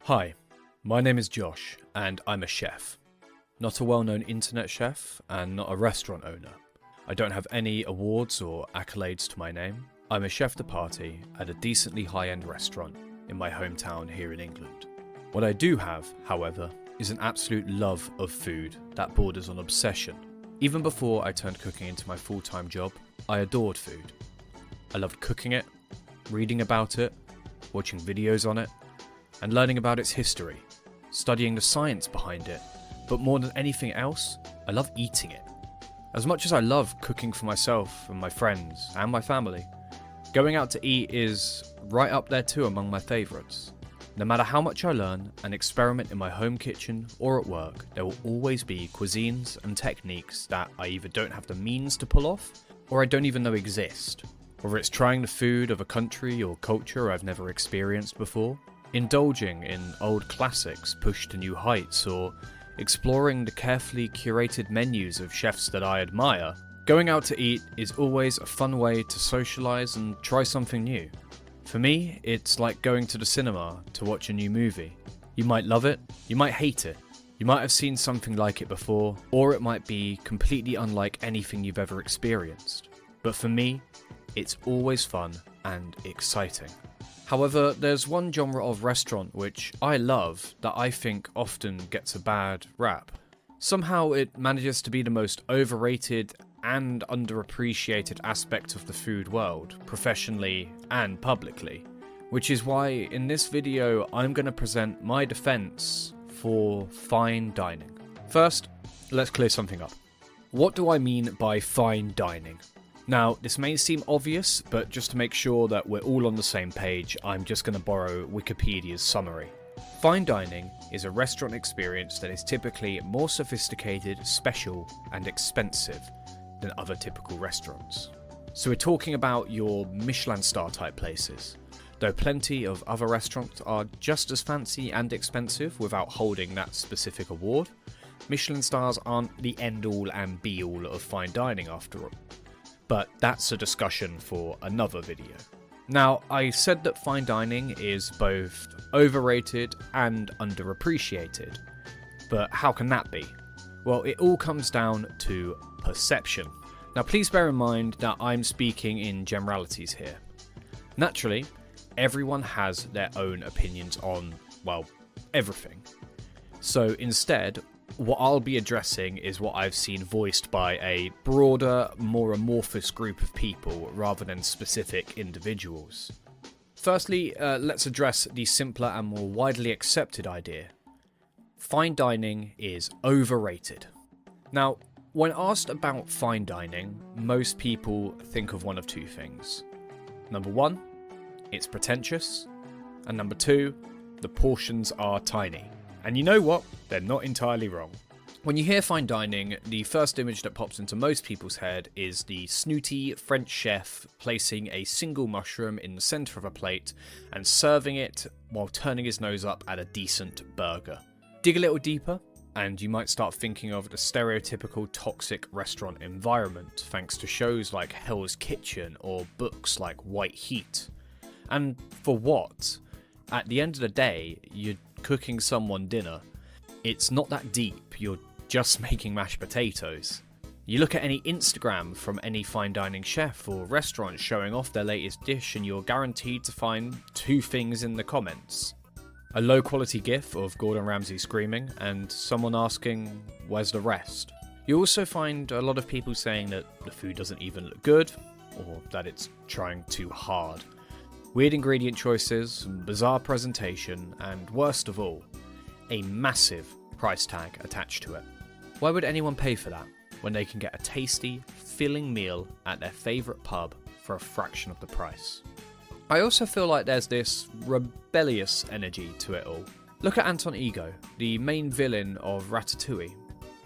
Hi, my name is Josh, and I'm a chef. Not a well-known internet chef, and not a restaurant owner. I don't have any awards or accolades to my name. I'm a chef de partie at a decently high-end restaurant in my hometown here in England. What I do have, however, is an absolute love of food that borders on obsession. Even before I turned cooking into my full-time job, I adored food. I loved cooking it, reading about it, watching videos on it, and learning about its history, studying the science behind it, but more than anything else, I love eating it. As much as I love cooking for myself and my friends and my family, going out to eat is right up there too among my favourites. No matter how much I learn and experiment in my home kitchen or at work, there will always be cuisines and techniques that I either don't have the means to pull off, or I don't even know exist. Whether it's trying the food of a country or culture I've never experienced before, indulging in old classics pushed to new heights, or exploring the carefully curated menus of chefs that I admire, going out to eat is always a fun way to socialise and try something new. For me, it's like going to the cinema to watch a new movie. You might love it, you might hate it, you might have seen something like it before, or it might be completely unlike anything you've ever experienced. But for me, it's always fun and exciting. However, there's one genre of restaurant which I love that I think often gets a bad rap. Somehow it manages to be the most overrated and underappreciated aspect of the food world, professionally and publicly. Which is why in this video I'm going to present my defense for fine dining. First, let's clear something up. What do I mean by fine dining? Now, this may seem obvious, but just to make sure that we're all on the same page, I'm just going to borrow Wikipedia's summary. Fine dining is a restaurant experience that is typically more sophisticated, special, and expensive than other typical restaurants. So we're talking about your Michelin star type places. Though plenty of other restaurants are just as fancy and expensive without holding that specific award, Michelin stars aren't the end-all and be-all of fine dining after all. But that's a discussion for another video. Now, I said that fine dining is both overrated and underappreciated. But how can that be? Well, it all comes down to perception. Now, please bear in mind that I'm speaking in generalities here. Naturally, everyone has their own opinions on, well, everything. So instead, what I'll be addressing is what I've seen voiced by a broader, more amorphous group of people rather than specific individuals. Firstly, let's address the simpler and more widely accepted idea. Fine dining is overrated. Now, when asked about fine dining, most people think of one of two things. Number one, it's pretentious, and number two, the portions are tiny. And you know what? They're not entirely wrong. When you hear fine dining, the first image that pops into most people's head is the snooty French chef placing a single mushroom in the centre of a plate and serving it while turning his nose up at a decent burger. Dig a little deeper, and you might start thinking of the stereotypical toxic restaurant environment, thanks to shows like Hell's Kitchen or books like White Heat. And for what? At the end of the day, you're cooking someone dinner. It's not that deep, you're just making mashed potatoes. You look at any Instagram from any fine dining chef or restaurant showing off their latest dish and you're guaranteed to find two things in the comments. A low quality gif of Gordon Ramsay screaming and someone asking, where's the rest? You also find a lot of people saying that the food doesn't even look good, or that it's trying too hard. Weird ingredient choices, bizarre presentation, and worst of all, a massive price tag attached to it. Why would anyone pay for that when they can get a tasty, filling meal at their favourite pub for a fraction of the price? I also feel like there's this rebellious energy to it all. Look at Anton Ego, the main villain of Ratatouille.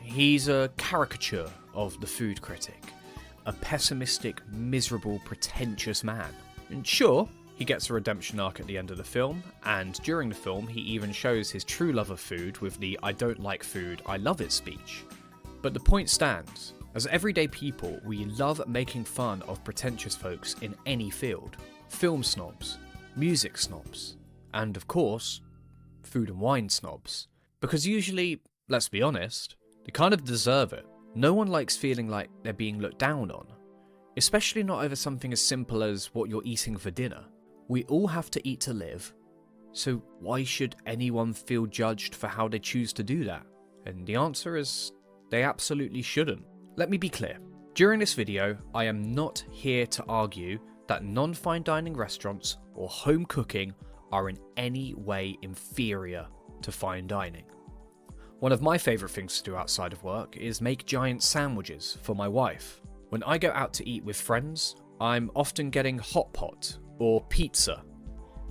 He's a caricature of the food critic, a pessimistic, miserable, pretentious man. And sure, he gets a redemption arc at the end of the film, and during the film he even shows his true love of food with the "I don't like food, I love it" speech. But the point stands. As everyday people, we love making fun of pretentious folks in any field. Film snobs, music snobs, and of course, food and wine snobs. Because usually, let's be honest, they kind of deserve it. No one likes feeling like they're being looked down on, especially not over something as simple as what you're eating for dinner. We all have to eat to live, so why should anyone feel judged for how they choose to do that? And the answer is, they absolutely shouldn't. Let me be clear. During this video, I am not here to argue that non-fine dining restaurants or home cooking are in any way inferior to fine dining. One of my favourite things to do outside of work is make giant sandwiches for my wife. When I go out to eat with friends, I'm often getting hot pot or pizza.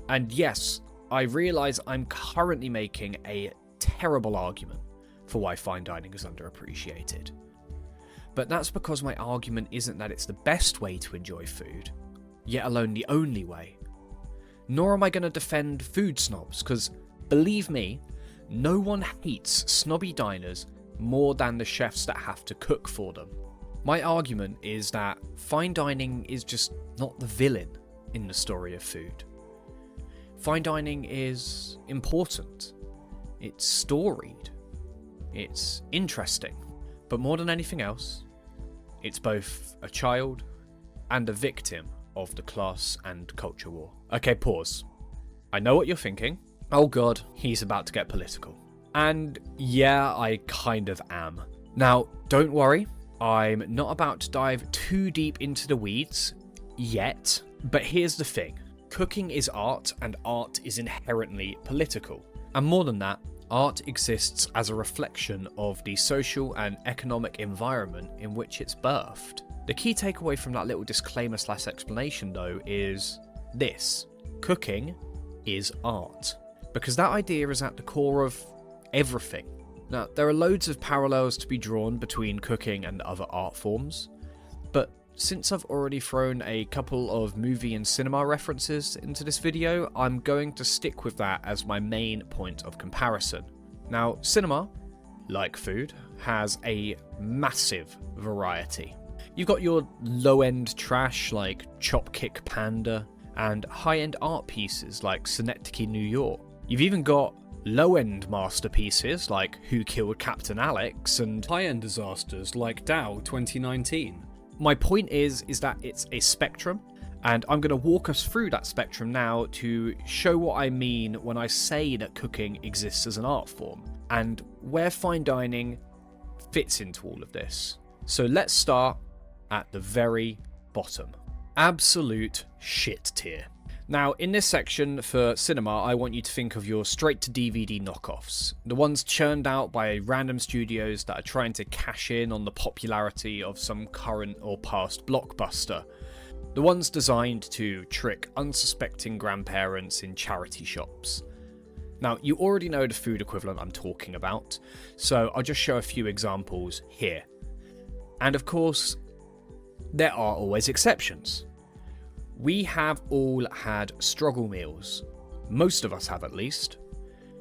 And yes, I realise I'm currently making a terrible argument for why fine dining is underappreciated. But that's because my argument isn't that it's the best way to enjoy food, yet alone the only way. Nor am I going to defend food snobs, because believe me, no one hates snobby diners more than the chefs that have to cook for them. My argument is that fine dining is just not the villain in the story of food. Fine dining is important. It's storied. It's interesting. But more than anything else, it's both a child and a victim of the class and culture war. Okay, pause. I know what you're thinking. Oh god, he's about to get political. And yeah, I kind of am. Now, don't worry, I'm not about to dive too deep into the weeds yet, but here's the thing. Cooking is art, and art is inherently political. And more than that, art exists as a reflection of the social and economic environment in which it's birthed. The key takeaway from that little disclaimer/explanation though is this: cooking is art. Because that idea is at the core of everything. Now, there are loads of parallels to be drawn between cooking and other art forms, but since I've already thrown a couple of movie and cinema references into this video, I'm going to stick with that as my main point of comparison. Now, cinema, like food, has a massive variety. You've got your low-end trash like Chop Kick Panda, and high-end art pieces like Synecdoche, New York. You've even got low-end masterpieces like Who Killed Captain Alex, and high-end disasters like Dow 2019. My point is that it's a spectrum, and I'm going to walk us through that spectrum now to show what I mean when I say that cooking exists as an art form, and where fine dining fits into all of this. So let's start at the very bottom. Absolute shit tier. Now, in this section for cinema, I want you to think of your straight-to-DVD knockoffs. The ones churned out by random studios that are trying to cash in on the popularity of some current or past blockbuster. The ones designed to trick unsuspecting grandparents in charity shops. Now, you already know the food equivalent I'm talking about, so I'll just show a few examples here. And of course, there are always exceptions. We have all had struggle meals. Most of us have, at least.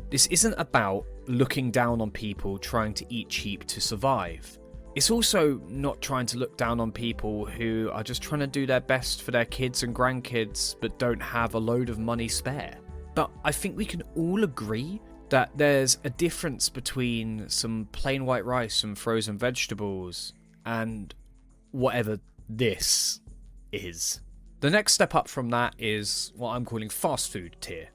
This isn't about looking down on people trying to eat cheap to survive. It's also not trying to look down on people who are just trying to do their best for their kids and grandkids but don't have a load of money spare. But I think we can all agree that there's a difference between some plain white rice and frozen vegetables and whatever this is. The next step up from that is what I'm calling fast food tier.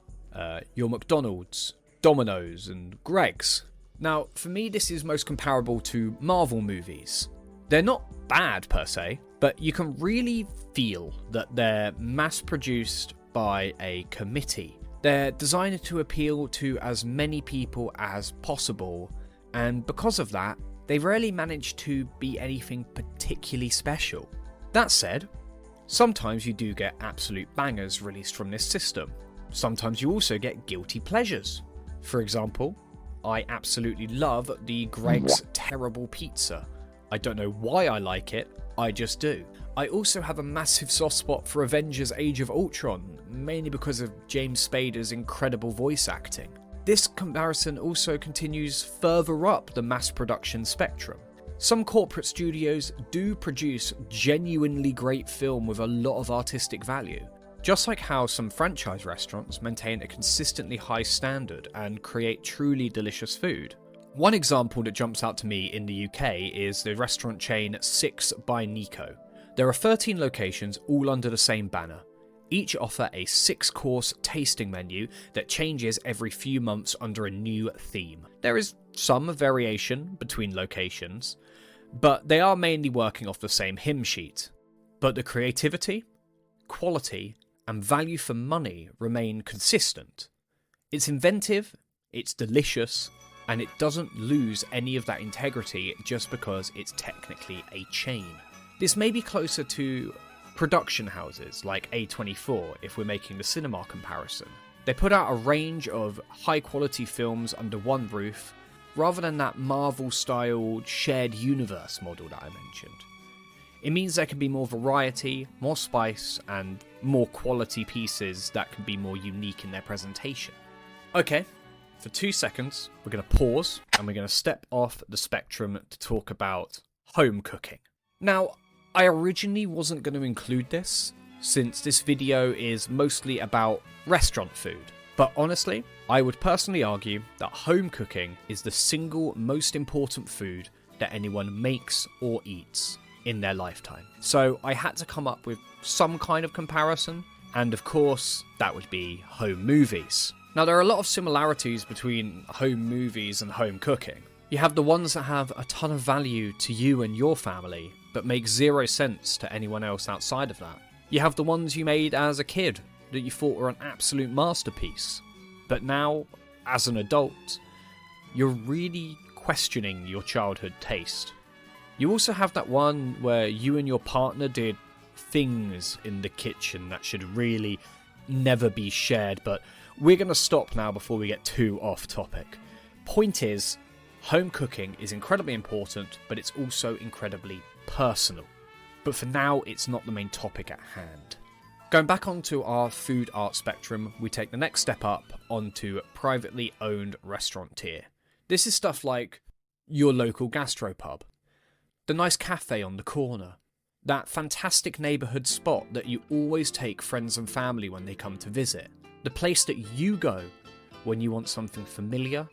Your McDonald's, Domino's, and Greg's. Now, for me, this is most comparable to Marvel movies. They're not bad per se, but you can really feel that they're mass-produced by a committee. They're designed to appeal to as many people as possible, and because of that, they rarely manage to be anything particularly special. That said, sometimes you do get absolute bangers released from this system. Sometimes you also get guilty pleasures. For example, I absolutely love the Greg's Terrible Pizza. I don't know why I like it, I just do. I also have a massive soft spot for Avengers Age of Ultron, mainly because of James Spader's incredible voice acting. This comparison also continues further up the mass production spectrum. Some corporate studios do produce genuinely great film with a lot of artistic value. Just like how some franchise restaurants maintain a consistently high standard and create truly delicious food. One example that jumps out to me in the UK is the restaurant chain 6 by Nico. There are 13 locations all under the same banner. Each offer a 6-course tasting menu that changes every few months under a new theme. There is some variation between locations, but they are mainly working off the same hymn sheet. But the creativity, quality, and value for money remain consistent. It's inventive, it's delicious, and it doesn't lose any of that integrity just because it's technically a chain. This may be closer to production houses like A24 if we're making the cinema comparison. They put out a range of high quality films under one roof rather than that Marvel-styled shared universe model that I mentioned. It means there can be more variety, more spice, and more quality pieces that can be more unique in their presentation. Okay, for 2 seconds, we're going to pause and we're going to step off the spectrum to talk about home cooking. Now, I originally wasn't going to include this, since this video is mostly about restaurant food. But honestly, I would personally argue that home cooking is the single most important food that anyone makes or eats in their lifetime. So I had to come up with some kind of comparison, and of course, that would be home movies. Now, there are a lot of similarities between home movies and home cooking. You have the ones that have a ton of value to you and your family, but make zero sense to anyone else outside of that. You have the ones you made as a kid that you thought were an absolute masterpiece, but now, as an adult, you're really questioning your childhood taste. You also have that one where you and your partner did things in the kitchen that should really never be shared, but we're going to stop now before we get too off topic. Point is, home cooking is incredibly important, but it's also incredibly personal. But for now, it's not the main topic at hand. Going back onto our food art spectrum, we take the next step up onto privately owned restaurant tier. This is stuff like your local gastropub, the nice cafe on the corner, that fantastic neighbourhood spot that you always take friends and family when they come to visit, the place that you go when you want something familiar,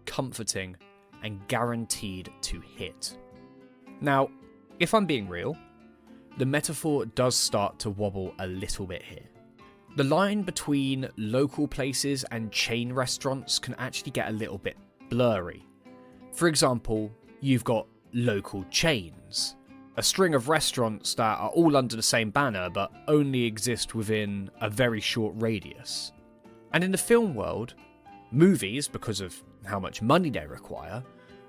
comforting, and guaranteed to hit. Now, if I'm being real, the metaphor does start to wobble a little bit here. The line between local places and chain restaurants can actually get a little bit blurry. For example, you've got local chains, a string of restaurants that are all under the same banner but only exist within a very short radius. And in the film world, movies, because of how much money they require,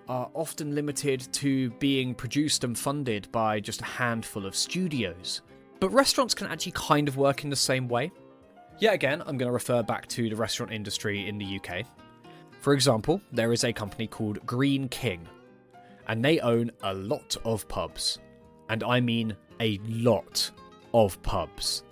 are often limited to being produced and funded by just a handful of studios. But restaurants can actually kind of work in the same way. Yet again, I'm going to refer back to the restaurant industry in the UK. For example, there is a company called Green King, and they own a lot of pubs. And I mean a lot of pubs.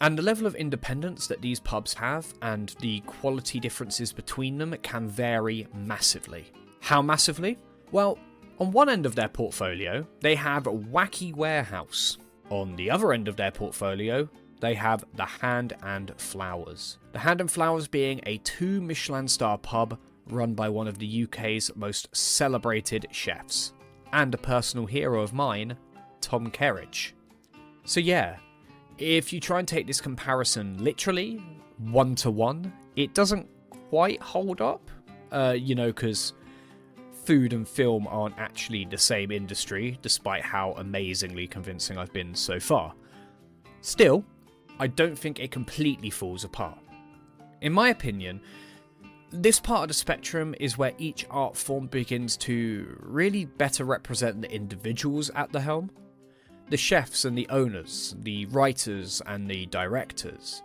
And the level of independence that these pubs have and the quality differences between them can vary massively. How massively? Well, on one end of their portfolio, they have Wacky Warehouse. On the other end of their portfolio, they have the Hand and Flowers. The Hand and Flowers being a 2 Michelin star pub run by one of the UK's most celebrated chefs, and a personal hero of mine, Tom Kerridge. So yeah, if you try and take this comparison literally, 1-to-1, it doesn't quite hold up, because food and film aren't actually the same industry, despite how amazingly convincing I've been so far. Still, I don't think it completely falls apart. In my opinion, this part of the spectrum is where each art form begins to really better represent the individuals at the helm. The chefs and the owners, the writers and the directors,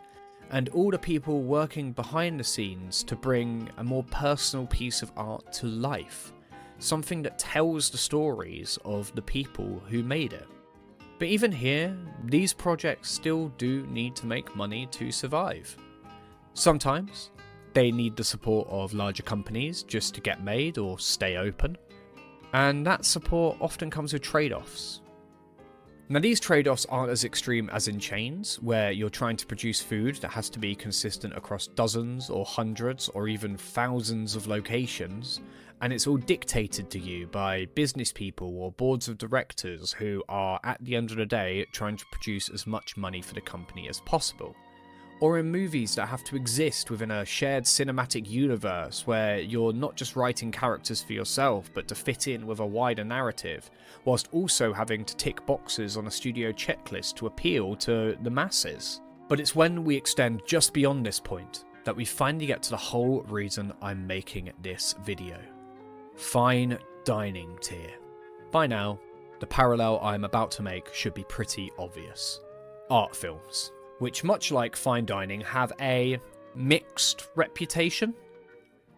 and all the people working behind the scenes to bring a more personal piece of art to life. Something that tells the stories of the people who made it. But even here, these projects still do need to make money to survive. Sometimes, they need the support of larger companies just to get made or stay open. And that support often comes with trade-offs. Now, these trade-offs aren't as extreme as in chains, where you're trying to produce food that has to be consistent across dozens or hundreds or even thousands of locations, and it's all dictated to you by business people or boards of directors who are, at the end of the day, trying to produce as much money for the company as possible. Or in movies that have to exist within a shared cinematic universe where you're not just writing characters for yourself, but to fit in with a wider narrative, whilst also having to tick boxes on a studio checklist to appeal to the masses. But it's when we extend just beyond this point that we finally get to the whole reason I'm making this video. Fine dining tier. By now, the parallel I'm about to make should be pretty obvious. Art films, which much like fine dining have a mixed reputation.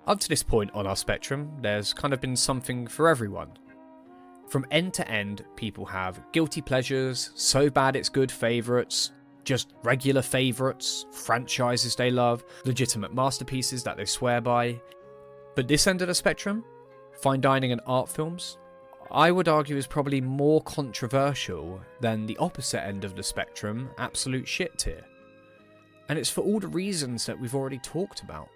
Up to this point on our spectrum, there's kind of been something for everyone. From end to end, people have guilty pleasures, so bad it's good favourites, just regular favourites, franchises they love, legitimate masterpieces that they swear by. But this end of the spectrum, fine dining and art films, I would argue is probably more controversial than the opposite end of the spectrum, absolute shit tier. And it's for all the reasons that we've already talked about.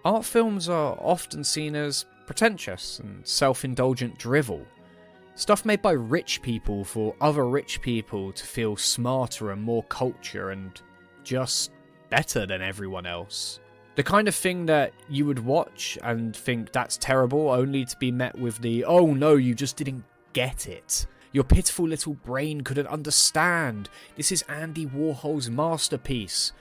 Art films are often seen as pretentious and self-indulgent drivel. Stuff made by rich people for other rich people to feel smarter and more culture and just better than everyone else. The kind of thing that you would watch and think that's terrible, only to be met with the, oh no, you just didn't get it. Your pitiful little brain couldn't understand. This is Andy Warhol's masterpiece.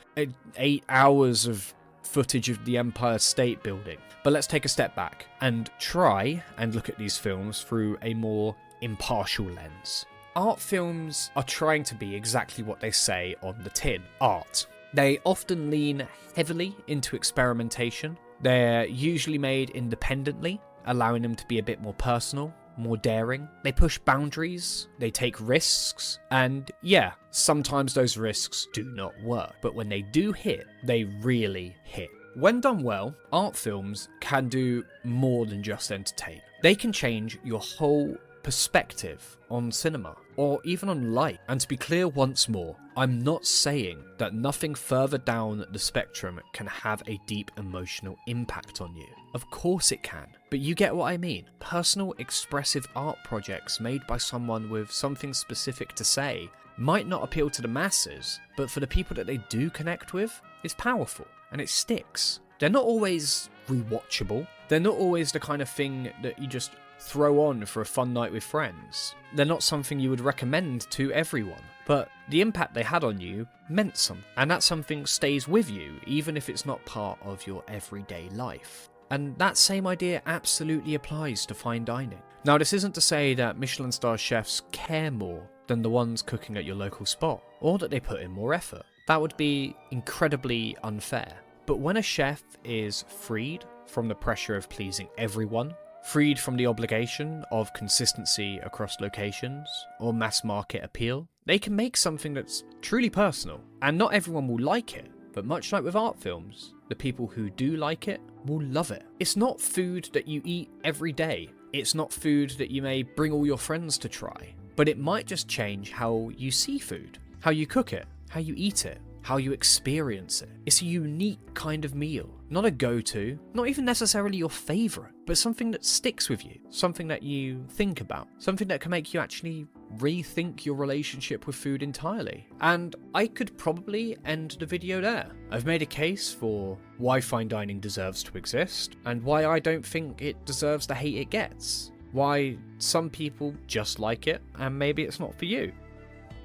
8 hours of footage of the Empire State Building. But let's take a step back and try and look at these films through a more impartial lens. Art films are trying to be exactly what they say on the tin. Art. They often lean heavily into experimentation. They're usually made independently, allowing them to be a bit more personal, more daring. They push boundaries, they take risks, and yeah, sometimes those risks do not work. But when they do hit, they really hit. When done well, art films can do more than just entertain. They can change your whole perspective on cinema, or even on life. And to be clear once more, I'm not saying that nothing further down the spectrum can have a deep emotional impact on you. Of course it can, but you get what I mean. Personal, expressive art projects made by someone with something specific to say might not appeal to the masses, but for the people that they do connect with, it's powerful and it sticks. They're not always rewatchable. They're not always the kind of thing that you just throw on for a fun night with friends. They're not something you would recommend to everyone, but the impact they had on you meant something, and that something stays with you, even if it's not part of your everyday life. And that same idea absolutely applies to fine dining. Now, this isn't to say that Michelin star chefs care more than the ones cooking at your local spot, or that they put in more effort. That would be incredibly unfair. But when a chef is freed from the pressure of pleasing everyone, freed from the obligation of consistency across locations or mass market appeal, they can make something that's truly personal. And not everyone will like it, but much like with art films, the people who do like it will love it. It's not food that you eat every day. It's not food that you may bring all your friends to try. But it might just change how you see food, how you cook it, how you eat it, how you experience it. It's a unique kind of meal, not a go-to, not even necessarily your favourite, but something that sticks with you, something that you think about, something that can make you actually rethink your relationship with food entirely. And I could probably end the video there. I've made a case for why fine dining deserves to exist, and why I don't think it deserves the hate it gets. Why some people just like it, and maybe it's not for you.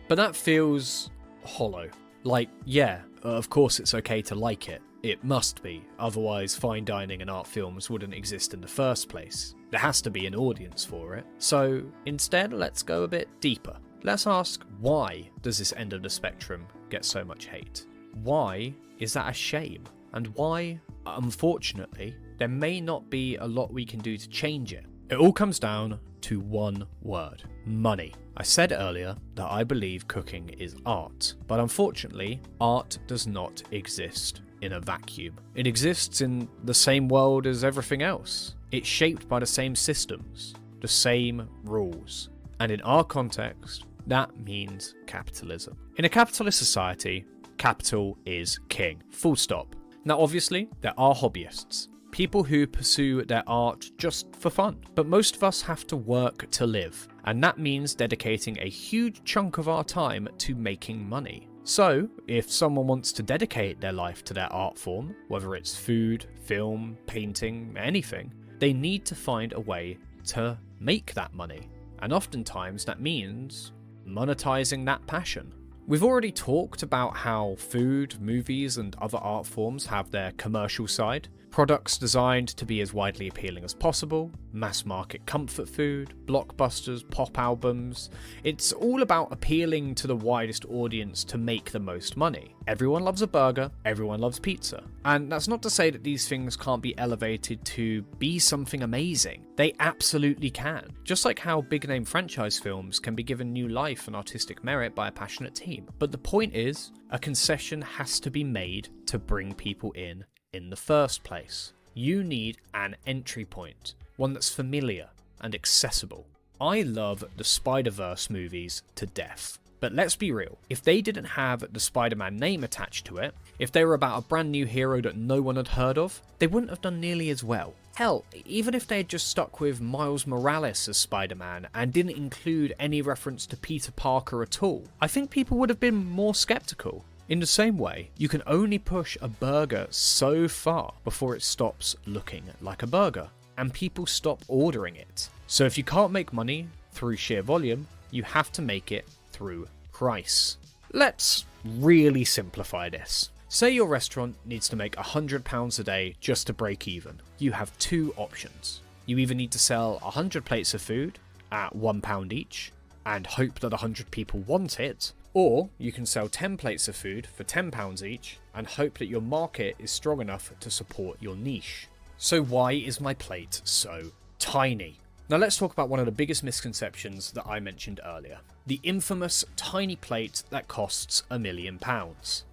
But that feels hollow. Like, yeah, of course it's okay to like it. It must be, otherwise fine dining and art films wouldn't exist in the first place. There has to be an audience for it. So instead, let's go a bit deeper. Let's ask, why does this end of the spectrum get so much hate? Why is that a shame? And why, unfortunately, there may not be a lot we can do to change it. It all comes down to one word: money. I said earlier that I believe cooking is art, but unfortunately, art does not exist in a vacuum. It exists in the same world as everything else. It's shaped by the same systems, the same rules. And in our context, that means capitalism. In a capitalist society, capital is king. Full stop. Now obviously, there are hobbyists. People who pursue their art just for fun. But most of us have to work to live, and that means dedicating a huge chunk of our time to making money. So, if someone wants to dedicate their life to their art form, whether it's food, film, painting, anything, they need to find a way to make that money. And oftentimes that means monetizing that passion. We've already talked about how food, movies, and other art forms have their commercial side. Products designed to be as widely appealing as possible, mass market comfort food, blockbusters, pop albums. It's all about appealing to the widest audience to make the most money. Everyone loves a burger, everyone loves pizza. And that's not to say that these things can't be elevated to be something amazing. They absolutely can. Just like how big name franchise films can be given new life and artistic merit by a passionate team. But the point is, a concession has to be made to bring people in the first place. You need an entry point, one that's familiar and accessible. I love the Spider-Verse movies to death. But let's be real, if they didn't have the Spider-Man name attached to it, if they were about a brand new hero that no one had heard of, they wouldn't have done nearly as well. Hell, even if they had just stuck with Miles Morales as Spider-Man and didn't include any reference to Peter Parker at all, I think people would have been more skeptical. In the same way, you can only push a burger so far before it stops looking like a burger, and people stop ordering it. So if you can't make money through sheer volume, you have to make it through price. Let's really simplify this. Say your restaurant needs to make £100 a day just to break even. You have two options. You either need to sell 100 plates of food at £1 each and hope that 100 people want it, or you can sell 10 plates of food for £10 each and hope that your market is strong enough to support your niche. So why is my plate so tiny? Now let's talk about one of the biggest misconceptions that I mentioned earlier. The infamous tiny plate that costs £1 million.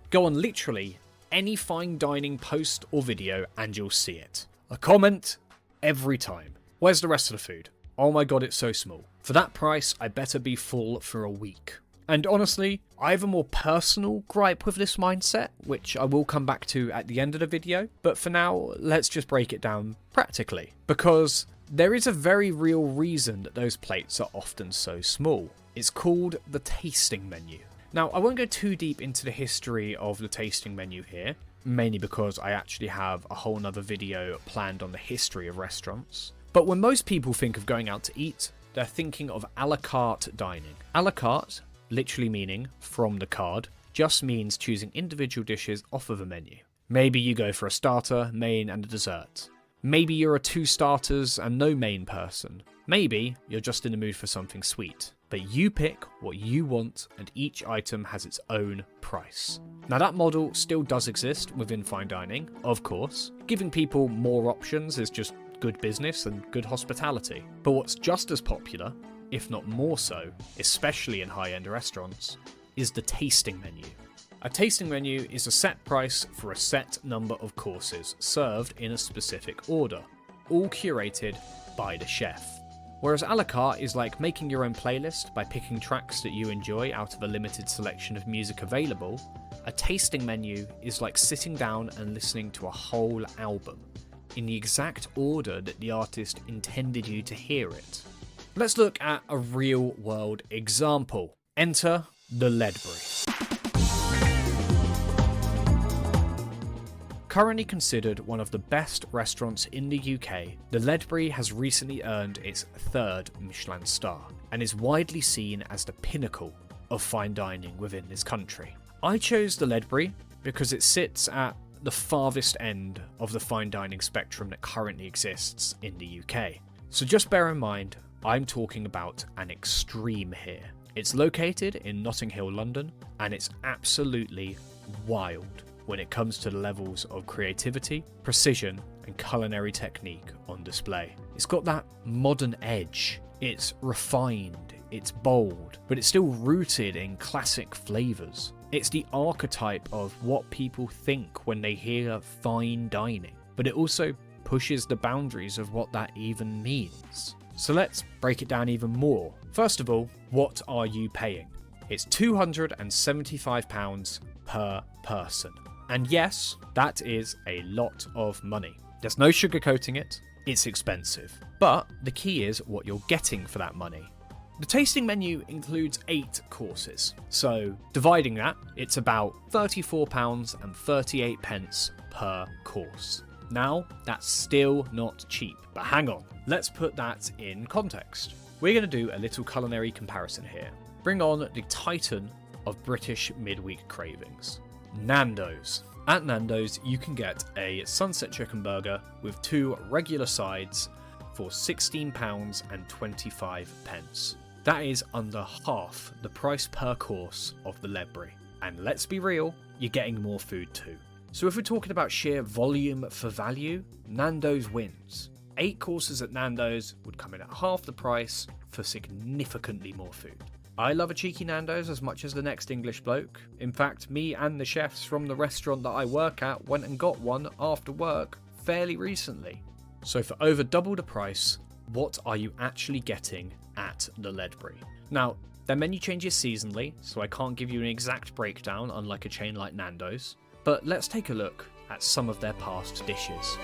Go on literally any fine dining post or video and you'll see it. A comment every time. Where's the rest of the food? Oh my god, it's so small. For that price, I better be full for a week. And honestly, I have a more personal gripe with this mindset, which I will come back to at the end of the video, but for now, let's just break it down practically. Because there is a very real reason that those plates are often so small. It's called the tasting menu. Now, I won't go too deep into the history of the tasting menu here, mainly because I actually have a whole nother video planned on the history of restaurants. But when most people think of going out to eat, they're thinking of a la carte dining. A la carte, literally meaning from the card, just means choosing individual dishes off of a menu. Maybe you go for a starter, main, and a dessert. Maybe you're a 2 starters and no main person. Maybe you're just in the mood for something sweet. But you pick what you want and each item has its own price. Now that model still does exist within fine dining, of course. Giving people more options is just good business and good hospitality. But what's just as popular, if not more so, especially in high-end restaurants, is the tasting menu. A tasting menu is a set price for a set number of courses served in a specific order, all curated by the chef. Whereas a la carte is like making your own playlist by picking tracks that you enjoy out of a limited selection of music available, a tasting menu is like sitting down and listening to a whole album, in the exact order that the artist intended you to hear it. Let's look at a real-world example. Enter the Ledbury. Currently considered one of the best restaurants in the UK, the Ledbury has recently earned its 3rd Michelin star and is widely seen as the pinnacle of fine dining within this country. I chose the Ledbury because it sits at the farthest end of the fine dining spectrum that currently exists in the UK. So just bear in mind, I'm talking about an extreme here. It's located in Notting Hill, London, and it's absolutely wild when it comes to the levels of creativity, precision, and culinary technique on display. It's got that modern edge. It's refined, it's bold, but it's still rooted in classic flavours. It's the archetype of what people think when they hear fine dining, but it also pushes the boundaries of what that even means. So let's break it down even more. First of all, what are you paying? It's £275 per person. And yes, that is a lot of money. There's no sugarcoating it, it's expensive. But the key is what you're getting for that money. The tasting menu includes 8 courses, so dividing that, it's about £34.38 per course. Now, that's still not cheap, but hang on, let's put that in context. We're going to do a little culinary comparison here. Bring on the titan of British midweek cravings, Nando's. At Nando's, you can get a Sunset Chicken Burger with 2 regular sides for £16.25. That is under half the price per course of the Ledbury. And let's be real, you're getting more food too. So if we're talking about sheer volume for value, Nando's wins. 8 courses at Nando's would come in at half the price for significantly more food. I love a cheeky Nando's as much as the next English bloke. In fact, me and the chefs from the restaurant that I work at went and got one after work fairly recently. So for over double the price, what are you actually getting at the Ledbury? Now, their menu changes seasonally, so I can't give you an exact breakdown unlike a chain like Nando's, but let's take a look at some of their past dishes.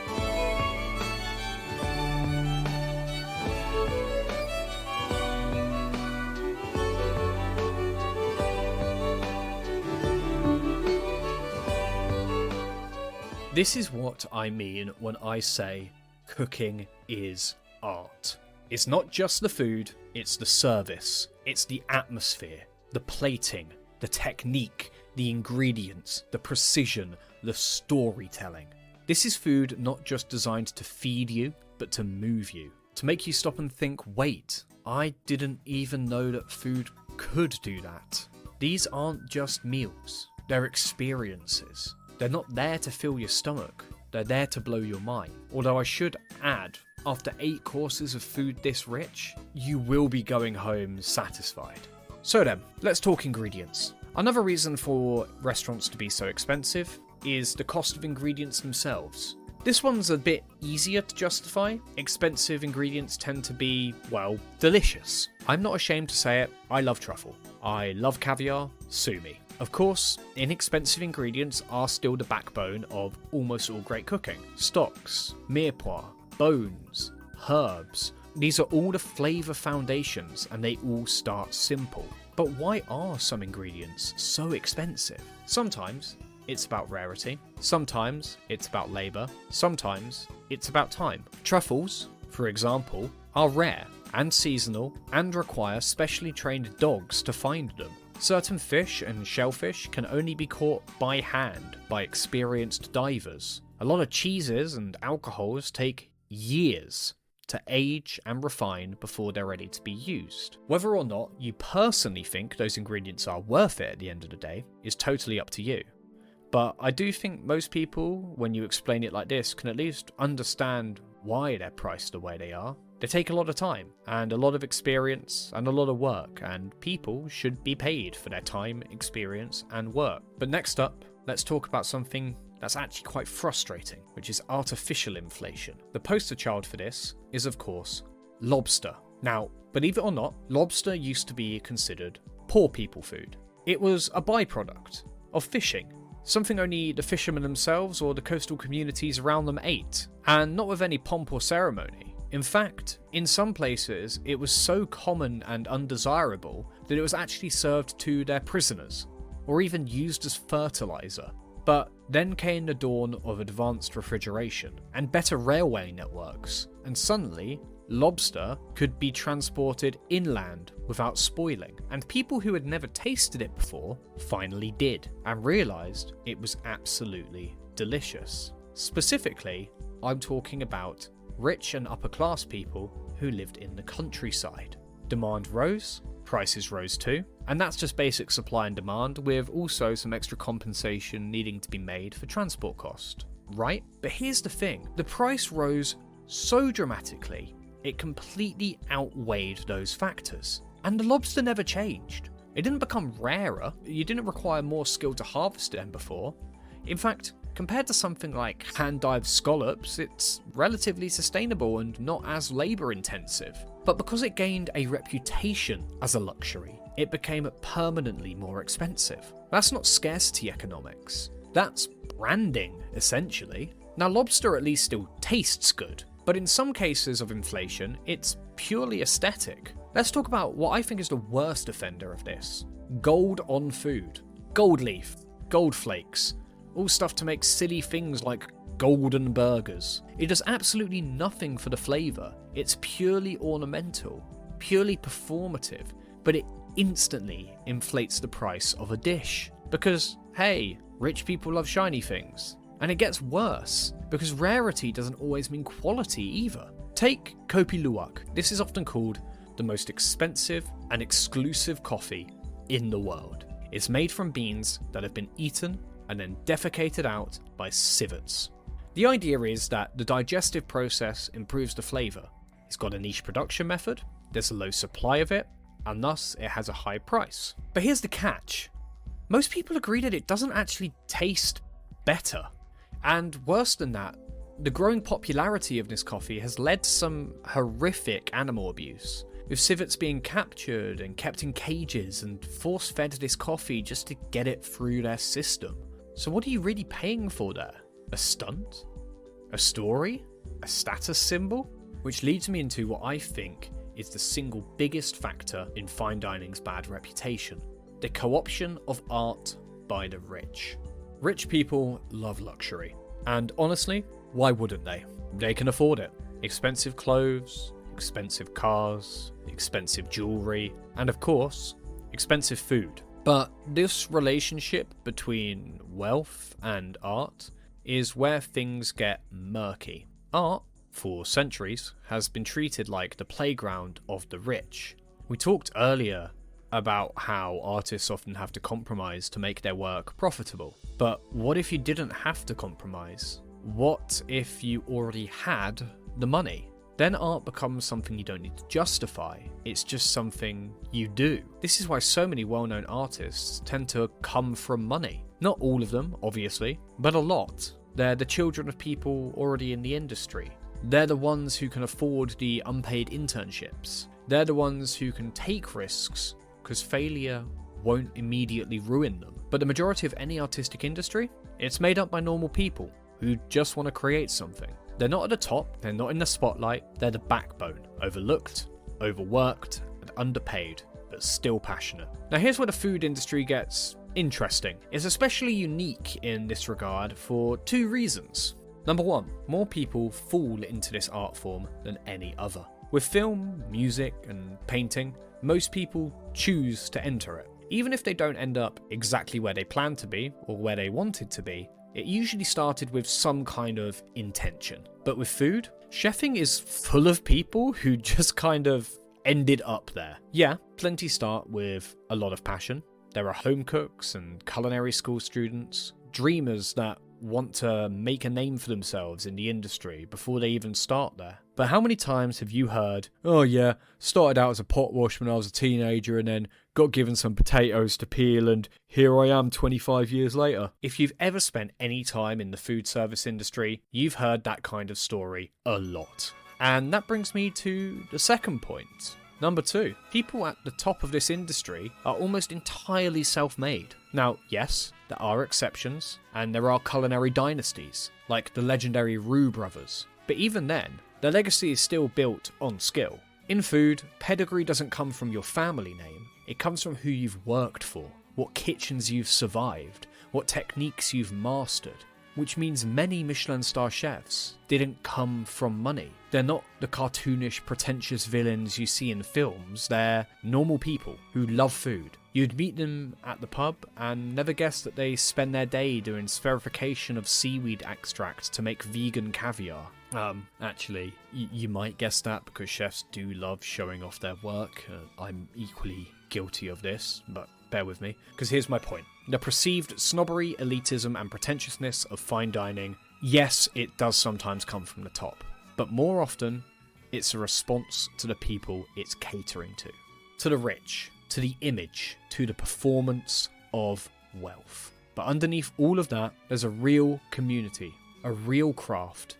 This is what I mean when I say cooking is art. It's not just the food, it's the service, it's the atmosphere, the plating, the technique, the ingredients, the precision, the storytelling. This is food not just designed to feed you, but to move you, to make you stop and think, wait, I didn't even know that food could do that. These aren't just meals, they're experiences. They're not there to fill your stomach, they're there to blow your mind. Although I should add, after 8 courses of food this rich, you will be going home satisfied. So then, let's talk ingredients. Another reason for restaurants to be so expensive is the cost of ingredients themselves. This one's a bit easier to justify. Expensive ingredients tend to be, well, delicious. I'm not ashamed to say it, I love truffle. I love caviar, sue me. Of course, inexpensive ingredients are still the backbone of almost all great cooking. Stocks, mirepoix, bones, herbs. These are all the flavour foundations and they all start simple. But why are some ingredients so expensive? Sometimes it's about rarity, sometimes it's about labour, sometimes it's about time. Truffles, for example, are rare and seasonal and require specially trained dogs to find them. Certain fish and shellfish can only be caught by hand by experienced divers. A lot of cheeses and alcohols take years to age and refine before they're ready to be used. Whether or not you personally think those ingredients are worth it at the end of the day is totally up to you. But I do think most people, when you explain it like this, can at least understand why they're priced the way they are. They take a lot of time, and a lot of experience, and a lot of work, and people should be paid for their time, experience, and work. But next up, let's talk about something that's actually quite frustrating, which is artificial inflation. The poster child for this is, of course, lobster. Now, believe it or not, lobster used to be considered poor people food. It was a byproduct of fishing, something only the fishermen themselves or the coastal communities around them ate, and not with any pomp or ceremony. In fact, in some places, it was so common and undesirable that it was actually served to their prisoners, or even used as fertilizer. But then came the dawn of advanced refrigeration and better railway networks, and suddenly, lobster could be transported inland without spoiling, and people who had never tasted it before finally did, and realised it was absolutely delicious. Specifically, I'm talking about rich and upper class people who lived in the countryside. Demand rose, prices rose too, and that's just basic supply and demand, with also some extra compensation needing to be made for transport cost, right? But here's the thing, the price rose so dramatically, it completely outweighed those factors. And the lobster never changed. It didn't become rarer, you didn't require more skill to harvest it than before. In fact, compared to something like hand-dyed scallops, it's relatively sustainable and not as labour-intensive. But because it gained a reputation as a luxury, it became permanently more expensive. That's not scarcity economics. That's branding, essentially. Now, lobster at least still tastes good, but in some cases of inflation, it's purely aesthetic. Let's talk about what I think is the worst offender of this. Gold on food. Gold leaf, gold flakes, all stuff to make silly things like golden burgers. It does absolutely nothing for the flavour. It's purely ornamental, purely performative, but it instantly inflates the price of a dish. Because, hey, rich people love shiny things. And it gets worse, because rarity doesn't always mean quality either. Take Kopi Luwak. This is often called the most expensive and exclusive coffee in the world. It's made from beans that have been eaten and then defecated out by civets. The idea is that the digestive process improves the flavour. It's got a niche production method, there's a low supply of it, and thus it has a high price. But here's the catch. Most people agree that it doesn't actually taste better. And worse than that, the growing popularity of this coffee has led to some horrific animal abuse, with civets being captured and kept in cages and force-fed this coffee just to get it through their system. So what are you really paying for there? A stunt? A story? A status symbol? Which leads me into what I think is the single biggest factor in fine dining's bad reputation. The co-option of art by the rich. Rich people love luxury. And honestly, why wouldn't they? They can afford it. Expensive clothes, expensive cars, expensive jewelry, and of course, expensive food. But this relationship between wealth and art is where things get murky. Art, for centuries, has been treated like the playground of the rich. We talked earlier about how artists often have to compromise to make their work profitable. But what if you didn't have to compromise? What if you already had the money? Then art becomes something you don't need to justify. It's just something you do. This is why so many well-known artists tend to come from money. Not all of them, obviously, but a lot. They're the children of people already in the industry. They're the ones who can afford the unpaid internships. They're the ones who can take risks because failure won't immediately ruin them. But the majority of any artistic industry, it's made up by normal people who just want to create something. They're not at the top, they're not in the spotlight, they're the backbone. Overlooked, overworked, and underpaid, but still passionate. Now here's where the food industry gets interesting. It's especially unique in this regard for two reasons. Number one, more people fall into this art form than any other. With film, music, and painting, most people choose to enter it. Even if they don't end up exactly where they planned to be or where they wanted to be, it usually started with some kind of intention. But with food, chefing is full of people who just kind of ended up there. Yeah, plenty start with a lot of passion. There are home cooks and culinary school students, dreamers that want to make a name for themselves in the industry before they even start there. But how many times have you heard, oh yeah, started out as a pot wash when I was a teenager and then got given some potatoes to peel and here I am 25 years later? If you've ever spent any time in the food service industry, you've heard that kind of story a lot. And that brings me to the second point. Number two, people at the top of this industry are almost entirely self-made. Now, yes, there are exceptions, and there are culinary dynasties, like the legendary Roux brothers. But even then, their legacy is still built on skill. In food, pedigree doesn't come from your family name, it comes from who you've worked for, what kitchens you've survived, what techniques you've mastered. Which means many Michelin star chefs didn't come from money. They're not the cartoonish, pretentious villains you see in films. They're normal people who love food. You'd meet them at the pub and never guess that they spend their day doing spherification of seaweed extract to make vegan caviar. Actually, you might guess that because chefs do love showing off their work. I'm equally guilty of this, but bear with me, because here's my point. The perceived snobbery, elitism, and pretentiousness of fine dining, yes, it does sometimes come from the top, but more often, it's a response to the people it's catering to the rich, to the image, to the performance of wealth. But underneath all of that, there's a real community, a real craft,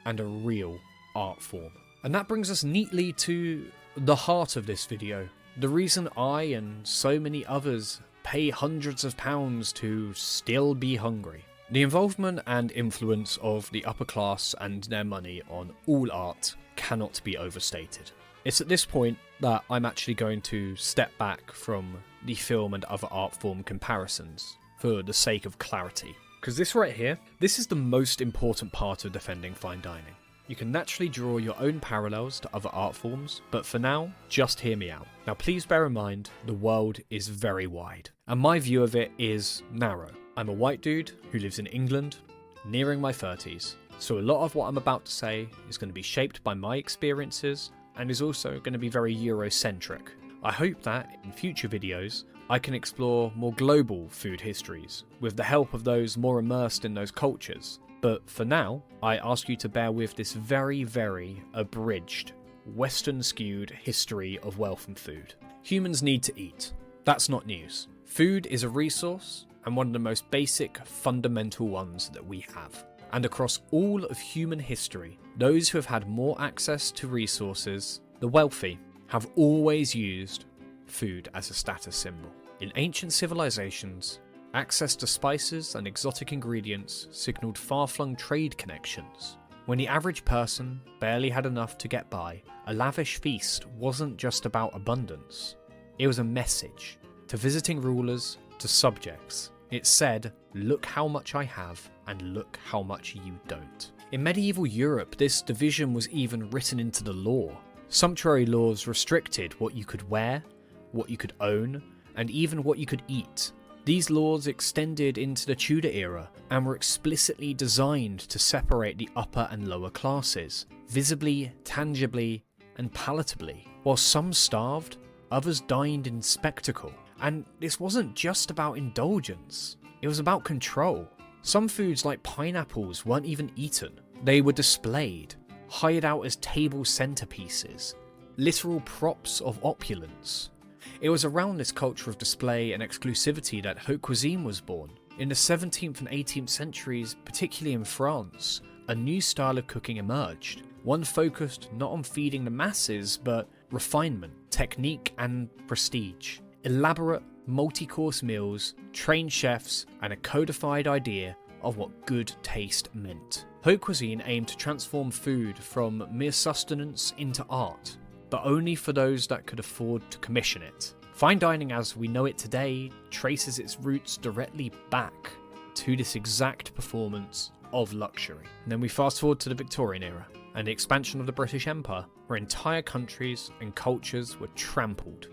and a real art form. And that brings us neatly to the heart of this video. The reason I and so many others pay hundreds of pounds to still be hungry. The involvement and influence of the upper class and their money on all art cannot be overstated. It's at this point that I'm actually going to step back from the film and other art form comparisons for the sake of clarity. Because this right here, this is the most important part of defending fine dining. You can naturally draw your own parallels to other art forms, but for now, just hear me out. Now please bear in mind, the world is very wide, and my view of it is narrow. I'm a white dude who lives in England, nearing my 30s, so a lot of what I'm about to say is going to be shaped by my experiences, and is also going to be very Eurocentric. I hope that, in future videos, I can explore more global food histories, with the help of those more immersed in those cultures. But for now, I ask you to bear with this very, very abridged, Western-skewed history of wealth and food. Humans need to eat. That's not news. Food is a resource, and one of the most basic, fundamental ones that we have. And across all of human history, those who have had more access to resources, the wealthy, have always used food as a status symbol. In ancient civilizations, access to spices and exotic ingredients signalled far-flung trade connections. When the average person barely had enough to get by, a lavish feast wasn't just about abundance. It was a message to visiting rulers, to subjects. It said, look how much I have, and look how much you don't. In medieval Europe, this division was even written into the law. Sumptuary laws restricted what you could wear, what you could own, and even what you could eat. These laws extended into the Tudor era and were explicitly designed to separate the upper and lower classes, visibly, tangibly, and palatably. While some starved, others dined in spectacle. And this wasn't just about indulgence, it was about control. Some foods like pineapples weren't even eaten, they were displayed, hired out as table centerpieces, literal props of opulence. It was around this culture of display and exclusivity that haute cuisine was born. In the 17th and 18th centuries, particularly in France, a new style of cooking emerged, one focused not on feeding the masses, but refinement, technique, and prestige. Elaborate, multi-course meals, trained chefs, and a codified idea of what good taste meant. Haute cuisine aimed to transform food from mere sustenance into art, but only for those that could afford to commission it. Fine dining as we know it today traces its roots directly back to this exact performance of luxury. And then we fast forward to the Victorian era and the expansion of the British Empire, where entire countries and cultures were trampled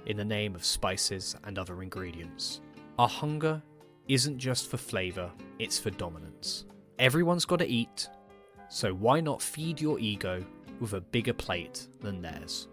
in the name of spices and other ingredients. Our hunger isn't just for flavour, it's for dominance. Everyone's got to eat, so why not feed your ego with a bigger plate than theirs?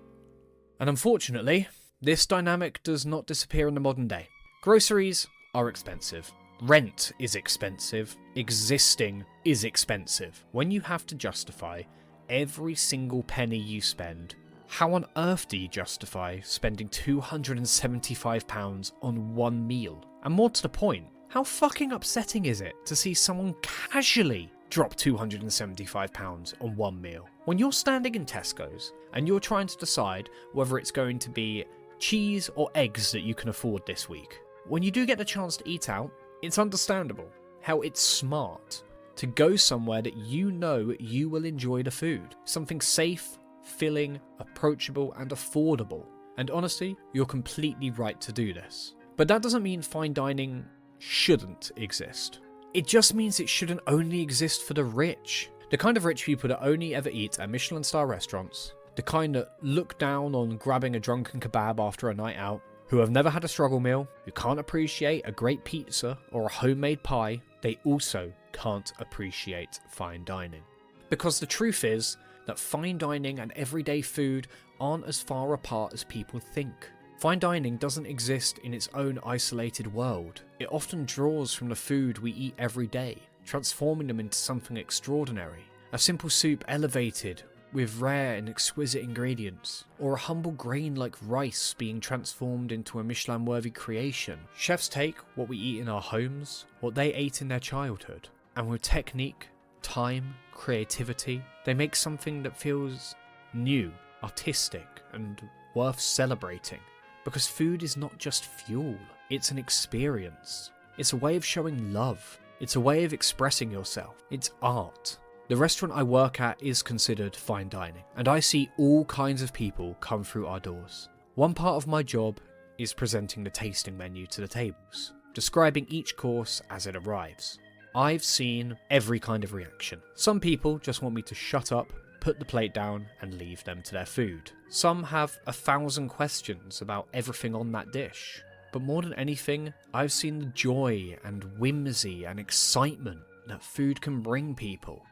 And unfortunately, this dynamic does not disappear in the modern day. Groceries are expensive. Rent is expensive. Existing is expensive. When you have to justify every single penny you spend, how on earth do you justify spending £275 on one meal? And more to the point, how fucking upsetting is it to see someone casually drop £275 on one meal? When you're standing in Tesco's and you're trying to decide whether it's going to be cheese or eggs that you can afford this week, when you do get the chance to eat out, it's understandable how it's smart to go somewhere that you know you will enjoy the food. Something safe, filling, approachable, and affordable. And honestly, you're completely right to do this. But that doesn't mean fine dining shouldn't exist. It just means it shouldn't only exist for the rich. The kind of rich people that only ever eat at Michelin-star restaurants, the kind that look down on grabbing a drunken kebab after a night out, who have never had a struggle meal, who can't appreciate a great pizza or a homemade pie, they also can't appreciate fine dining. Because the truth is that fine dining and everyday food aren't as far apart as people think. Fine dining doesn't exist in its own isolated world. It often draws from the food we eat every day, transforming them into something extraordinary. A simple soup elevated with rare and exquisite ingredients, or a humble grain like rice being transformed into a Michelin-worthy creation. Chefs take what we eat in our homes, what they ate in their childhood, and with technique, time, creativity, they make something that feels new, artistic, and worth celebrating. Because food is not just fuel, it's an experience. It's a way of showing love. It's a way of expressing yourself. It's art. The restaurant I work at is considered fine dining, and I see all kinds of people come through our doors. One part of my job is presenting the tasting menu to the tables, describing each course as it arrives. I've seen every kind of reaction. Some people just want me to shut up, put the plate down, and leave them to their food. Some have 1,000 questions about everything on that dish. But more than anything, I've seen the joy and whimsy and excitement that food can bring people.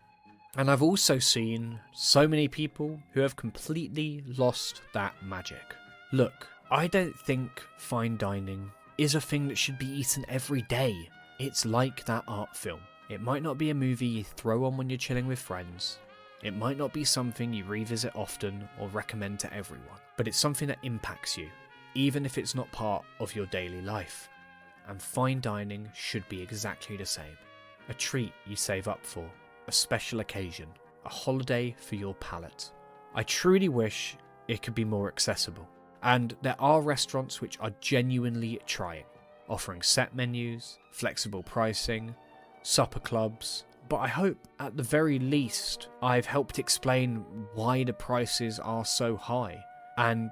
And I've also seen so many people who have completely lost that magic. Look, I don't think fine dining is a thing that should be eaten every day. It's like that art film. It might not be a movie you throw on when you're chilling with friends. It might not be something you revisit often or recommend to everyone. But it's something that impacts you, even if it's not part of your daily life. And fine dining should be exactly the same. A treat you save up for. A special occasion, a holiday for your palate. I truly wish it could be more accessible, and there are restaurants which are genuinely trying, offering set menus, flexible pricing, supper clubs, but I hope at the very least I've helped explain why the prices are so high, and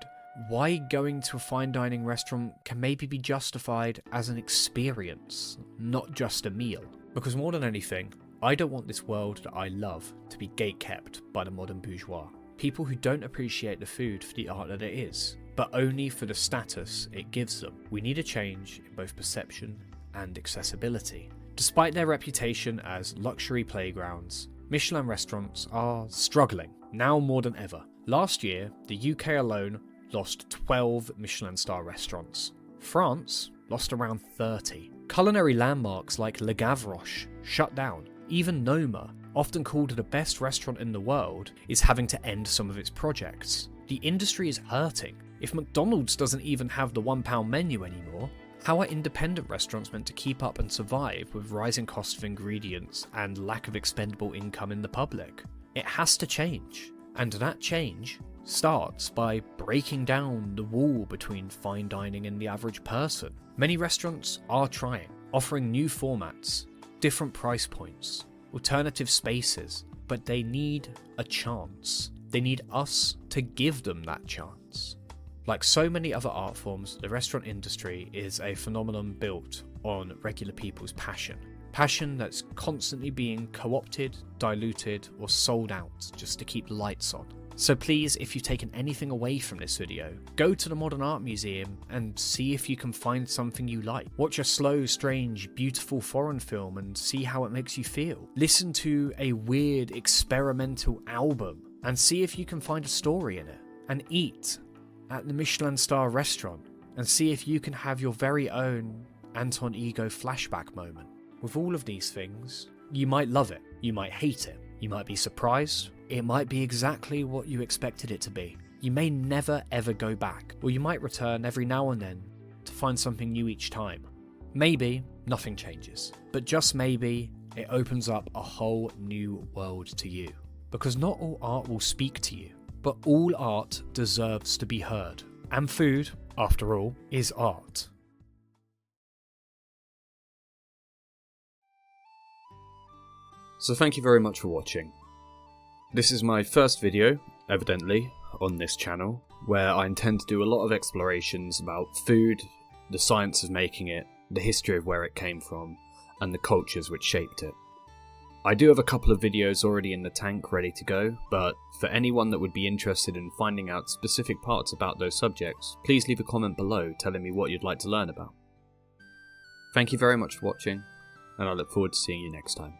why going to a fine dining restaurant can maybe be justified as an experience, not just a meal. Because more than anything, I don't want this world that I love to be gatekept by the modern bourgeois. People who don't appreciate the food for the art that it is, but only for the status it gives them. We need a change in both perception and accessibility. Despite their reputation as luxury playgrounds, Michelin restaurants are struggling, now more than ever. Last year, the UK alone lost 12 Michelin star restaurants. France lost around 30. Culinary landmarks like Le Gavroche shut down. Even Noma, often called the best restaurant in the world, is having to end some of its projects. The industry is hurting. If McDonald's doesn't even have the £1 menu anymore, how are independent restaurants meant to keep up and survive with rising cost of ingredients and lack of expendable income in the public? It has to change. And that change starts by breaking down the wall between fine dining and the average person. Many restaurants are trying, offering new formats, different price points, alternative spaces, but they need a chance. They need us to give them that chance. Like so many other art forms, the restaurant industry is a phenomenon built on regular people's passion. Passion that's constantly being co-opted, diluted, or sold out just to keep the lights on. So please, if you've taken anything away from this video, go to the Modern Art Museum and see if you can find something you like. Watch a slow, strange, beautiful foreign film and see how it makes you feel. Listen to a weird, experimental album and see if you can find a story in it. And eat at the Michelin star restaurant and see if you can have your very own Anton Ego flashback moment. With all of these things, you might love it, you might hate it, you might be surprised, it might be exactly what you expected it to be. You may never ever go back, or you might return every now and then to find something new each time. Maybe nothing changes, but just maybe it opens up a whole new world to you. Because not all art will speak to you, but all art deserves to be heard. And food, after all, is art. So thank you very much for watching. This is my first video, evidently, on this channel, where I intend to do a lot of explorations about food, the science of making it, the history of where it came from, and the cultures which shaped it. I do have a couple of videos already in the tank ready to go, but for anyone that would be interested in finding out specific parts about those subjects, please leave a comment below telling me what you'd like to learn about. Thank you very much for watching, and I look forward to seeing you next time.